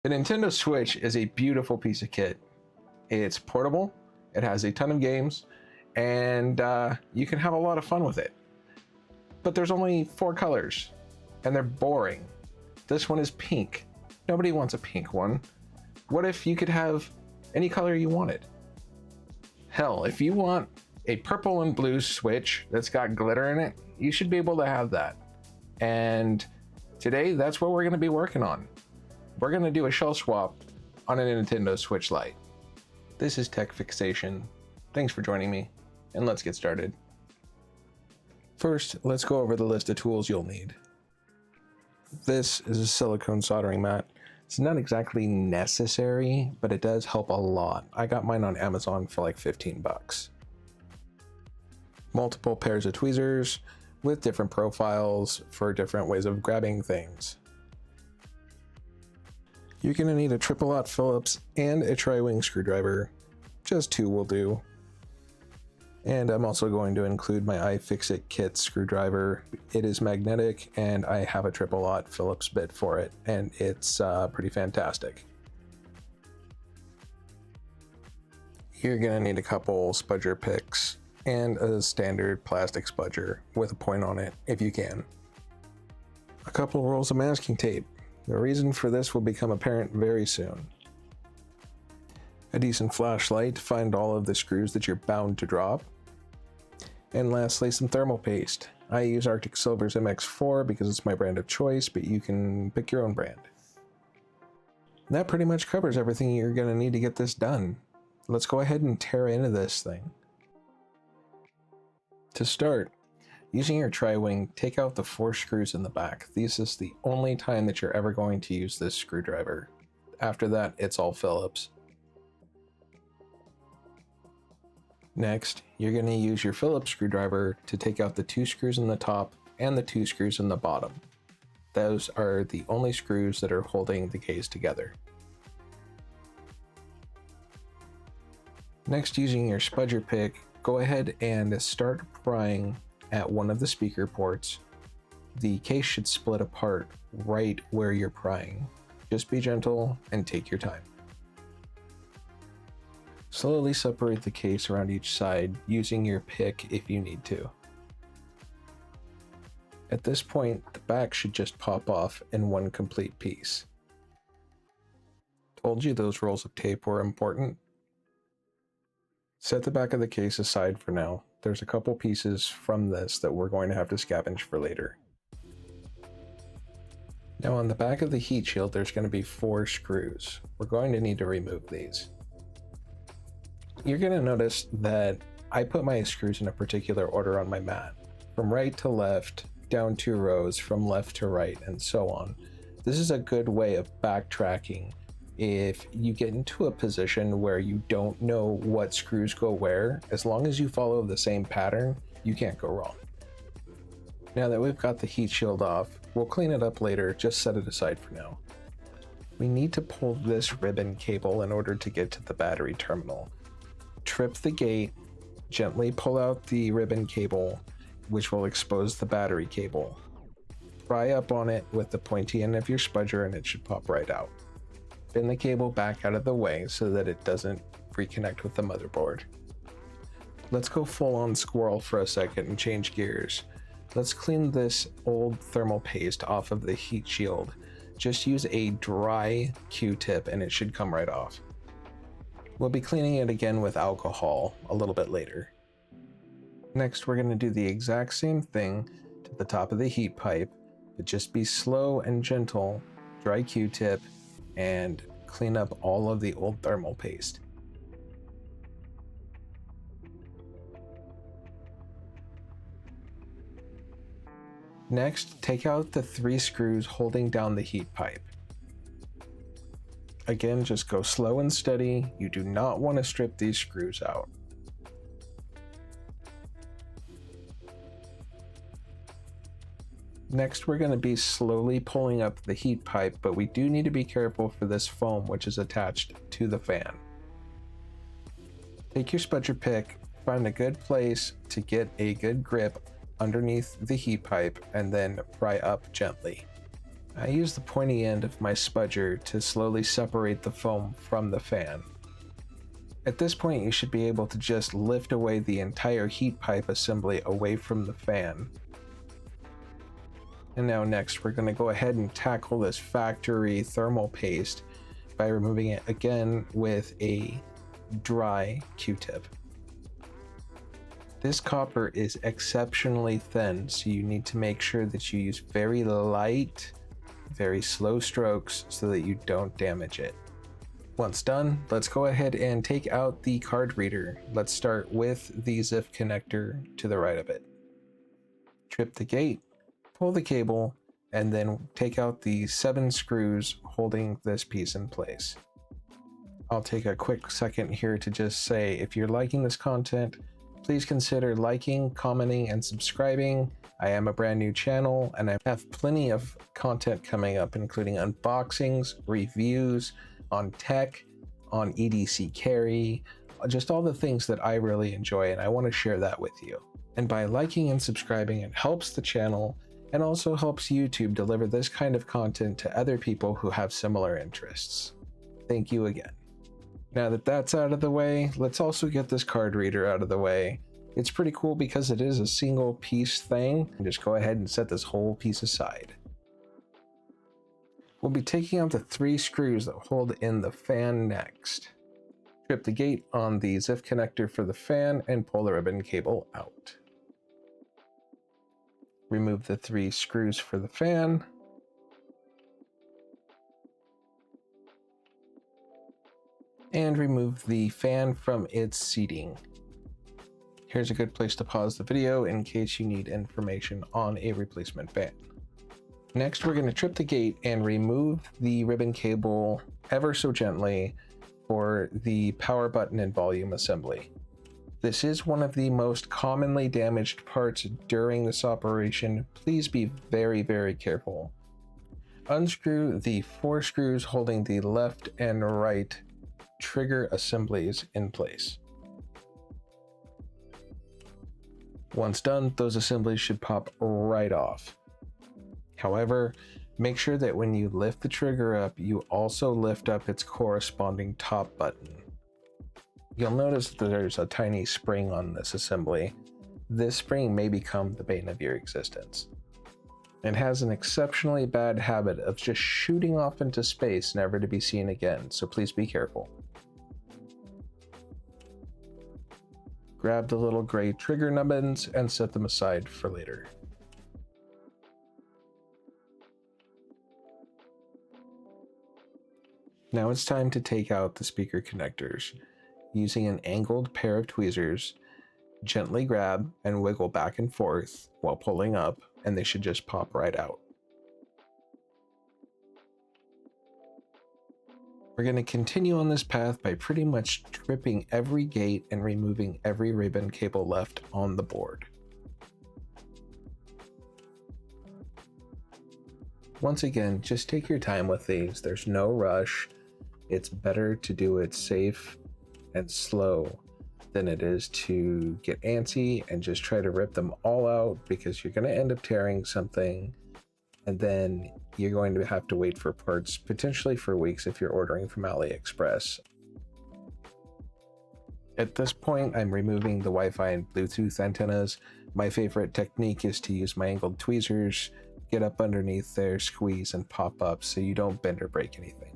The Nintendo Switch is a beautiful piece of kit. It's portable, it has a ton of games, and you can have a lot of fun with it. But there's only 4 colors, and they're boring. This one is pink. Nobody wants a pink one. What if you could have any color you wanted? Hell, if you want a purple and blue Switch that's got glitter in it, you should be able to have that. And today, that's what we're going to be working on. We're going to do a shell swap on a Nintendo Switch Lite. This is TechFixation. Thanks for joining me, and let's get started. First, let's go over the list of tools you'll need. This is a silicone soldering mat. It's not exactly necessary, but it does help a lot. I got mine on Amazon for like 15 bucks. Multiple pairs of tweezers with different profiles for different ways of grabbing things. You're going to need a triple-aught Phillips and a tri-wing screwdriver. Just 2 will do. And I'm also going to include my ifixit kit screwdriver. It is magnetic, and I have a triple-aught Phillips bit for it, and it's pretty fantastic. You're going to need a couple spudger picks and a standard plastic spudger with a point on it if you can. A couple rolls of masking tape. The reason for this will become apparent very soon. A decent flashlight to find all of the screws that you're bound to drop. And lastly, some thermal paste. I use Arctic Silver's MX4 because it's my brand of choice, but you can pick your own brand. That pretty much covers everything you're going to need to get this done. Let's go ahead and tear into this thing. To start, using your tri-wing, take out the 4 screws in the back. This is the only time that you're ever going to use this screwdriver. After that, it's all Phillips. Next, you're going to use your Phillips screwdriver to take out the 2 screws in the top and the 2 screws in the bottom. Those are the only screws that are holding the case together. Next, using your spudger pick, go ahead and start prying at one of the speaker ports. The case should split apart right where you're prying. Just be gentle and take your time. Slowly separate the case around each side using your pick if you need to. At this point, the back should just pop off in one complete piece. Told you those rolls of tape were important. Set the back of the case aside for now. There's a couple pieces from this that we're going to have to scavenge for later. Now on the back of the heat shield, there's going to be 4 screws. We're going to need to remove these. You're going to notice that I put my screws in a particular order on my mat. From right to left, down 2 rows, from left to right, and so on. This is a good way of backtracking if you get into a position where you don't know what screws go where. As long as you follow the same pattern, you can't go wrong. Now that we've got the heat shield off, we'll clean it up later, just set it aside for now. We need to pull this ribbon cable in order to get to the battery terminal. Trip the gate, gently pull out the ribbon cable, which will expose the battery cable. Pry up on it with the pointy end of your spudger and it should pop right out. Bend the cable back out of the way so that it doesn't reconnect with the motherboard. Let's go full on squirrel for a second and change gears. Let's clean this old thermal paste off of the heat shield. Just use a dry Q-tip and it should come right off. We'll be cleaning it again with alcohol a little bit later. Next, we're going to do the exact same thing to the top of the heat pipe, but just be slow and gentle, dry Q-tip, and clean up all of the old thermal paste. Next, take out the 3 screws holding down the heat pipe. Again, just go slow and steady. You do not want to strip these screws out. Next, we're going to be slowly pulling up the heat pipe, but we do need to be careful for this foam which is attached to the fan. Take your spudger pick, find a good place to get a good grip underneath the heat pipe, and then pry up gently. I use the pointy end of my spudger to slowly separate the foam from the fan. At this point, you should be able to just lift away the entire heat pipe assembly away from the fan. And now next, we're going to go ahead and tackle this factory thermal paste by removing it again with a dry Q-tip. This copper is exceptionally thin, so you need to make sure that you use very light, very slow strokes so that you don't damage it. Once done, let's go ahead and take out the card reader. Let's start with the ZIF connector to the right of it. Trip the gate, pull the cable, and then take out the 7 screws holding this piece in place. I'll take a quick second here to just say, if you're liking this content, please consider liking, commenting, and subscribing. I am a brand new channel, and I have plenty of content coming up, including unboxings, reviews on tech, on EDC carry, just all the things that I really enjoy, and I want to share that with you. And by liking and subscribing, it helps the channel and also helps YouTube deliver this kind of content to other people who have similar interests. Thank you again. Now that that's out of the way, let's also get this card reader out of the way. It's pretty cool because it is a single piece thing, and just go ahead and set this whole piece aside. We'll be taking out the 3 screws that hold in the fan next. Trip the gate on the ZIF connector for the fan and pull the ribbon cable out. Remove the 3 screws for the fan. And remove the fan from its seating. Here's a good place to pause the video in case you need information on a replacement fan. Next, we're going to trip the gate and remove the ribbon cable ever so gently for the power button and volume assembly. This is one of the most commonly damaged parts during this operation. Please be very, very careful. Unscrew the 4 screws holding the left and right trigger assemblies in place. Once done, those assemblies should pop right off. However, make sure that when you lift the trigger up, you also lift up its corresponding top button. You'll notice that there's a tiny spring on this assembly. This spring may become the bane of your existence. It has an exceptionally bad habit of just shooting off into space, never to be seen again, so please be careful. Grab the little gray trigger nubbins and set them aside for later. Now it's time to take out the speaker connectors. Using an angled pair of tweezers, gently grab and wiggle back and forth while pulling up, and they should just pop right out. We're going to continue on this path by pretty much tripping every gate and removing every ribbon cable left on the board. Once again, just take your time with these. There's no rush. It's better to do it safe and slow than it is to get antsy and just try to rip them all out, because you're going to end up tearing something, and then you're going to have to wait for parts potentially for weeks if you're ordering from AliExpress. At this point, I'm removing the Wi-Fi and Bluetooth antennas. My favorite technique is to use my angled tweezers, get up underneath there, squeeze, and pop up so you don't bend or break anything.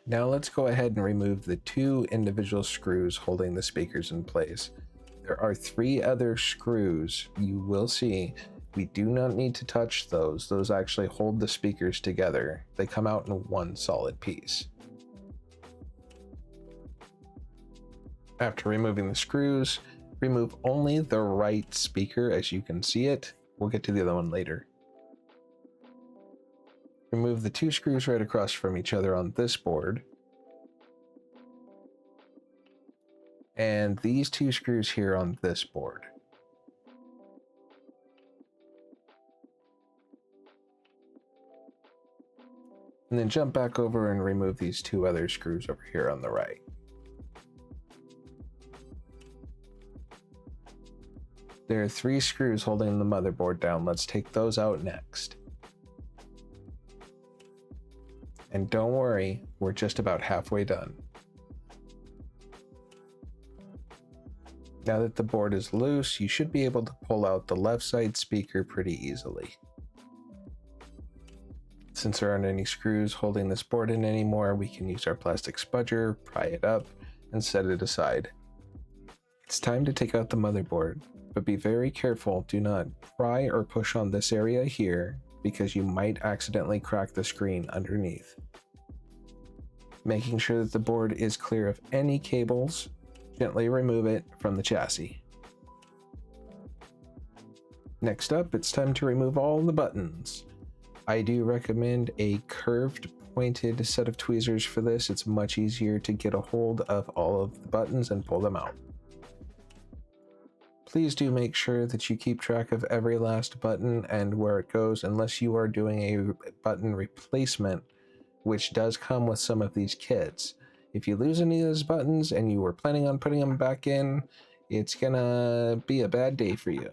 Now let's go ahead and remove the 2 individual screws holding the speakers in place. There are 3 other screws you will see. We do not need to touch those. Those actually hold the speakers together. They come out in one solid piece. After removing the screws, remove only the right speaker as you can see it. We'll get to the other one later. Remove the 2 screws right across from each other on this board. And these 2 screws here on this board. And then jump back over and remove these 2 other screws over here on the right. There are 3 screws holding the motherboard down. Let's take those out next. And don't worry, we're just about halfway done. Now that the board is loose, you should be able to pull out the left side speaker pretty easily. Since there aren't any screws holding this board in anymore, we can use our plastic spudger, pry it up, and set it aside. It's time to take out the motherboard, but be very careful. Do not pry or push on this area here, because you might accidentally crack the screen underneath. Making sure that the board is clear of any cables, gently remove it from the chassis. Next up, it's time to remove all the buttons. I do recommend a curved, pointed set of tweezers for this. It's much easier to get a hold of all of the buttons and pull them out. Please do make sure that you keep track of every last button and where it goes, unless you are doing a button replacement, which does come with some of these kits. If you lose any of those buttons and you were planning on putting them back in, it's gonna be a bad day for you.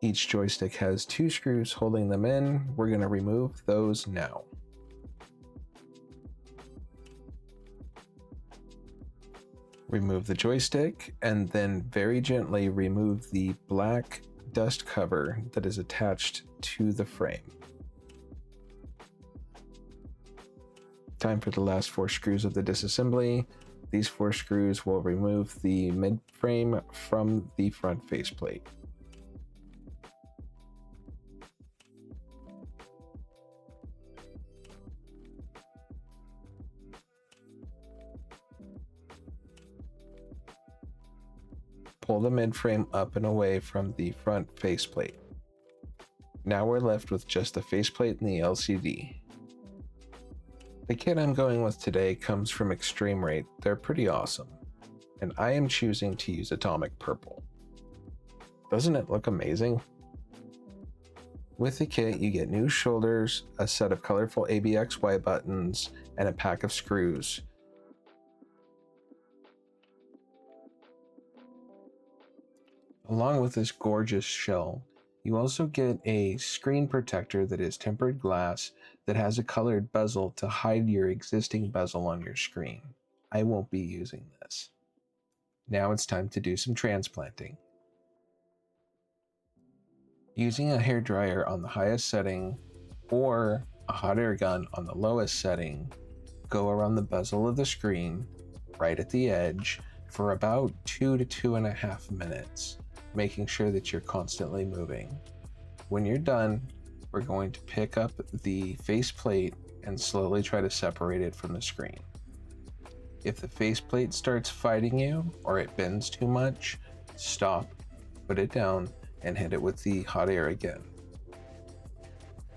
Each joystick has 2 screws holding them in. We're gonna remove those now. Remove the joystick and then very gently remove the black dust cover that is attached to the frame. Time for the last 4 screws of the disassembly. These 4 screws will remove the mid frame from the front faceplate. Pull the mid frame up and away from the front faceplate. Now we're left with just the faceplate and the LCD. The kit I'm going with today comes from Extreme Rate. They're pretty awesome, and I am choosing to use Atomic Purple. Doesn't it look amazing? With the kit, you get new shoulders, a set of colorful ABXY buttons, and a pack of screws. Along with this gorgeous shell, you also get a screen protector that is tempered glass that has a colored bezel to hide your existing bezel on your screen. I won't be using this. Now it's time to do some transplanting. Using a hairdryer on the highest setting or a hot air gun on the lowest setting, go around the bezel of the screen, right at the edge, for about 2 to 2.5 minutes, making sure that you're constantly moving. When you're done, we're going to pick up the faceplate and slowly try to separate it from the screen. If the faceplate starts fighting you or it bends too much, stop, put it down, and hit it with the hot air again.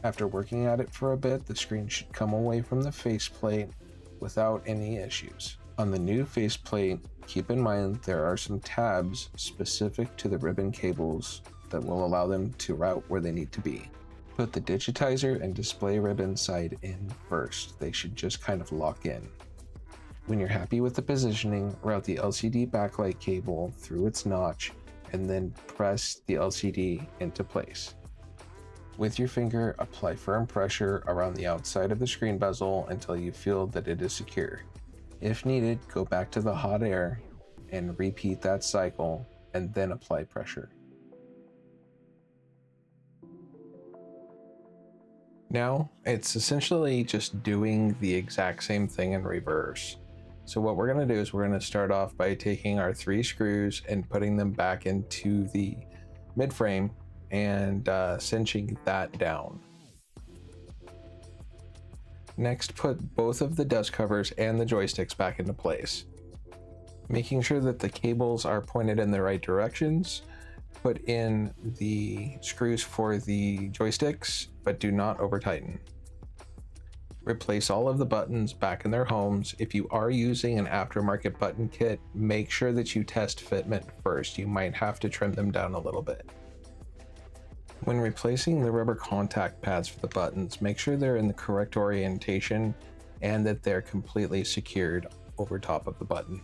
After working at it for a bit, the screen should come away from the faceplate without any issues. On the new faceplate, keep in mind there are some tabs specific to the ribbon cables that will allow them to route where they need to be. Put the digitizer and display ribbon side in first. They should just kind of lock in. When you're happy with the positioning, route the LCD backlight cable through its notch and then press the LCD into place. With your finger, apply firm pressure around the outside of the screen bezel until you feel that it is secure. If needed, go back to the hot air and repeat that cycle and then apply pressure. Now, it's essentially just doing the exact same thing in reverse. So what we're going to do is we're going to start off by taking our 3 screws and putting them back into the midframe and cinching that down. Next, put both of the dust covers and the joysticks back into place. Making sure that the cables are pointed in the right directions, put in the screws for the joysticks, but do not over tighten. Replace all of the buttons back in their homes. If you are using an aftermarket button kit, make sure that you test fitment first. You might have to trim them down a little bit. When replacing the rubber contact pads for the buttons, make sure they're in the correct orientation and that they're completely secured over top of the button.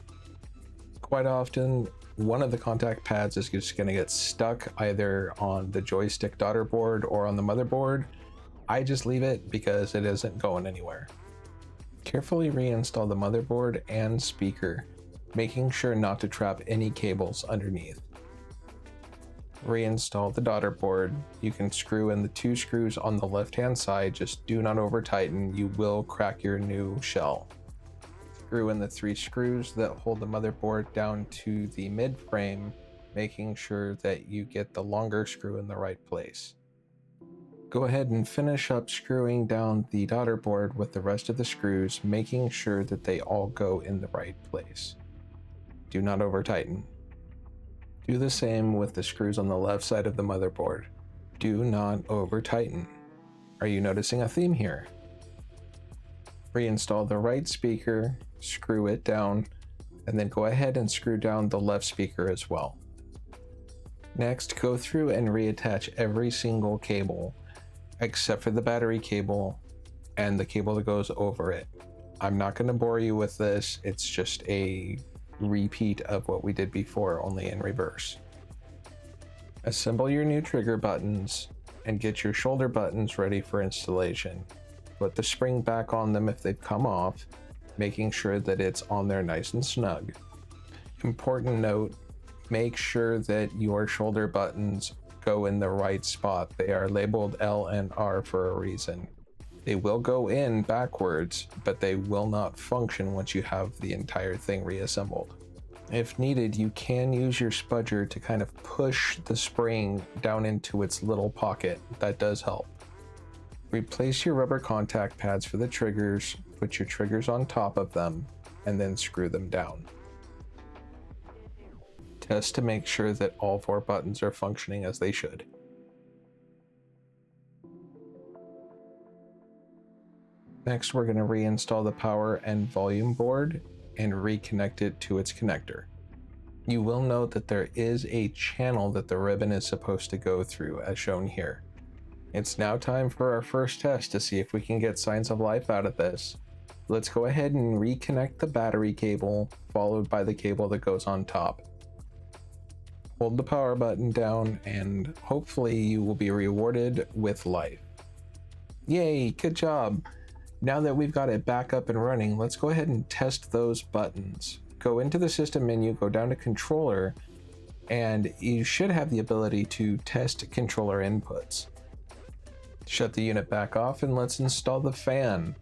Quite often, one of the contact pads is just going to get stuck either on the joystick daughter board or on the motherboard, I just leave it because it isn't going anywhere. Carefully reinstall the motherboard and speaker, making sure not to trap any cables underneath. Reinstall the daughter board. You can screw in the 2 screws on the left hand side, just do not over tighten, you will crack your new shell. Screw in the 3 screws that hold the motherboard down to the mid frame, making sure that you get the longer screw in the right place. Go ahead and finish up screwing down the daughter board with the rest of the screws, making sure that they all go in the right place. Do not over tighten. Do the same with the screws on the left side of the motherboard. Do not over tighten. Are you noticing a theme here? Reinstall the right speaker, screw it down, and then go ahead and screw down the left speaker as well. Next, go through and reattach every single cable, except for the battery cable and the cable that goes over it. I'm not going to bore you with this, it's just a repeat of what we did before, only in reverse. Assemble your new trigger buttons and get your shoulder buttons ready for installation. Put the spring back on them if they've come off, making sure that it's on there nice and snug. Important note, make sure that your shoulder buttons go in the right spot. They are labeled L and R for a reason. They will go in backwards, but they will not function once you have the entire thing reassembled. If needed, you can use your spudger to kind of push the spring down into its little pocket. That does help. Replace your rubber contact pads for the triggers, put your triggers on top of them, and then screw them down. Test to make sure that all 4 buttons are functioning as they should. Next, we're going to reinstall the power and volume board and reconnect it to its connector. You will note that there is a channel that the ribbon is supposed to go through, as shown here. It's now time for our first test to see if we can get signs of life out of this. Let's go ahead and reconnect the battery cable, followed by the cable that goes on top. Hold the power button down and hopefully you will be rewarded with life. Yay, good job! Now that we've got it back up and running, let's go ahead and test those buttons. Go into the system menu, go down to controller, and you should have the ability to test controller inputs. Shut the unit back off and let's install the fan.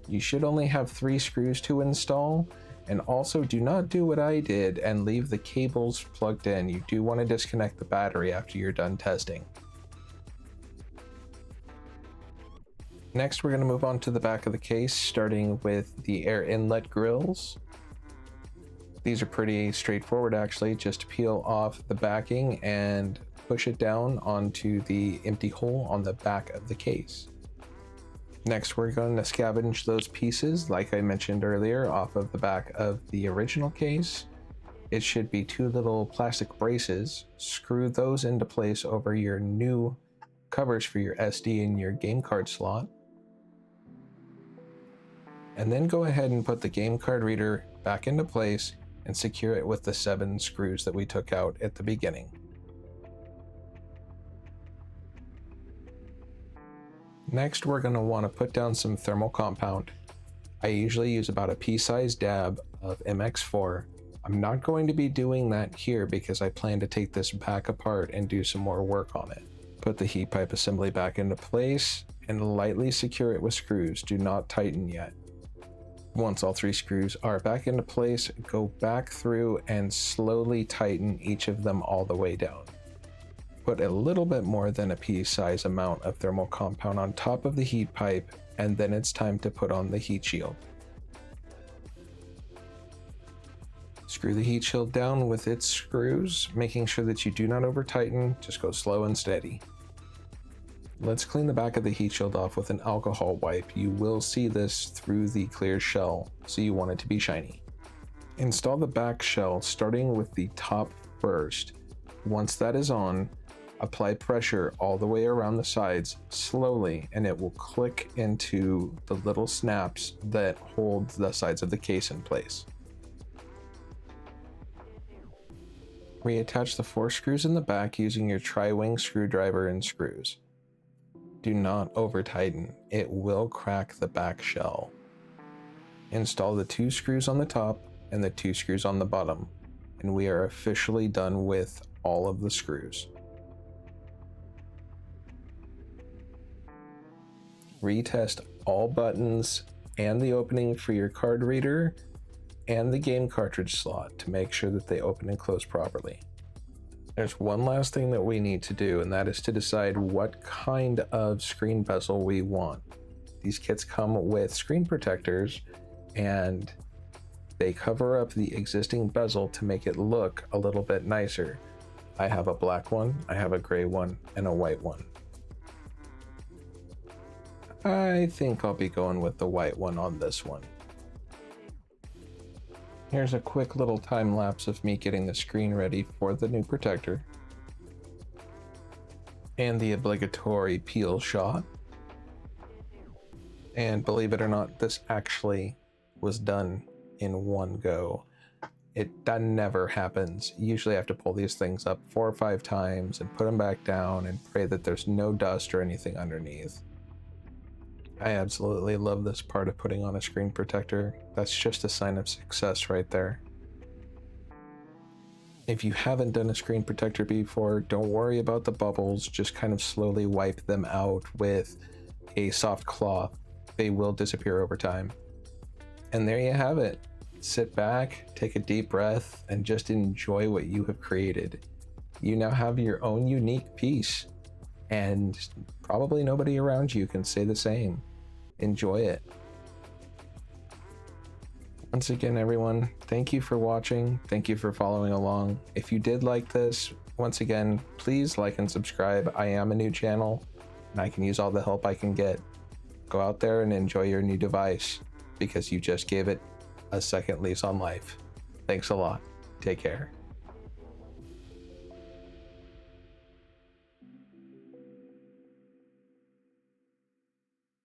You should only have 3 screws to install, and also do not do what I did and leave the cables plugged in. You do want to disconnect the battery after you're done testing. Next, we're going to move on to the back of the case, starting with the air inlet grills. These are pretty straightforward actually. Just peel off the backing and push it down onto the empty hole on the back of the case. Next, we're going to scavenge those pieces, like I mentioned earlier, off of the back of the original case. It should be 2 little plastic braces. Screw those into place over your new covers for your SD and your game card slot. And then go ahead and put the game card reader back into place and secure it with the 7 screws that we took out at the beginning. Next, we're going to want to put down some thermal compound. I usually use about a pea-sized dab of MX4. I'm not going to be doing that here because I plan to take this back apart and do some more work on it. Put the heat pipe assembly back into place and lightly secure it with screws. Do not tighten yet. Once all 3 screws are back into place, go back through and slowly tighten each of them all the way down. Put a little bit more than a pea-size amount of thermal compound on top of the heat pipe, and then it's time to put on the heat shield. Screw the heat shield down with its screws, making sure that you do not over tighten, just go slow and steady. Let's clean the back of the heat shield off with an alcohol wipe. You will see this through the clear shell, so you want it to be shiny. Install the back shell, starting with the top first. Once that is on, apply pressure all the way around the sides slowly, and it will click into the little snaps that hold the sides of the case in place. Reattach the 4 screws in the back using your tri-wing screwdriver and screws. Do not over tighten. It will crack the back shell. Install the 2 screws on the top and the 2 screws on the bottom, and we are officially done with all of the screws. Retest all buttons and the opening for your card reader and the game cartridge slot to make sure that they open and close properly. There's one last thing that we need to do, and that is to decide what kind of screen bezel we want. These kits come with screen protectors, and they cover up the existing bezel to make it look a little bit nicer. I have a black one, I have a gray one, and a white one. I think I'll be going with the white one on this one. Here's a quick little time lapse of me getting the screen ready for the new protector. And the obligatory peel shot. And believe it or not, this actually was done in one go. That never happens. Usually I have to pull these things up 4 or 5 times and put them back down and pray that there's no dust or anything underneath. I absolutely love this part of putting on a screen protector. That's just a sign of success right there. If you haven't done a screen protector before, don't worry about the bubbles. Just kind of slowly wipe them out with a soft cloth. They will disappear over time. And there you have it. Sit back, take a deep breath, and just enjoy what you have created. You now have your own unique piece, and probably nobody around you can say the same. Enjoy it. Once again, everyone, thank you for watching. Thank you for following along. If you did like this, once again, please like and subscribe. I am a new channel, and I can use all the help I can get. Go out there and enjoy your new device, because you just gave it a second lease on life. Thanks a lot. Take care.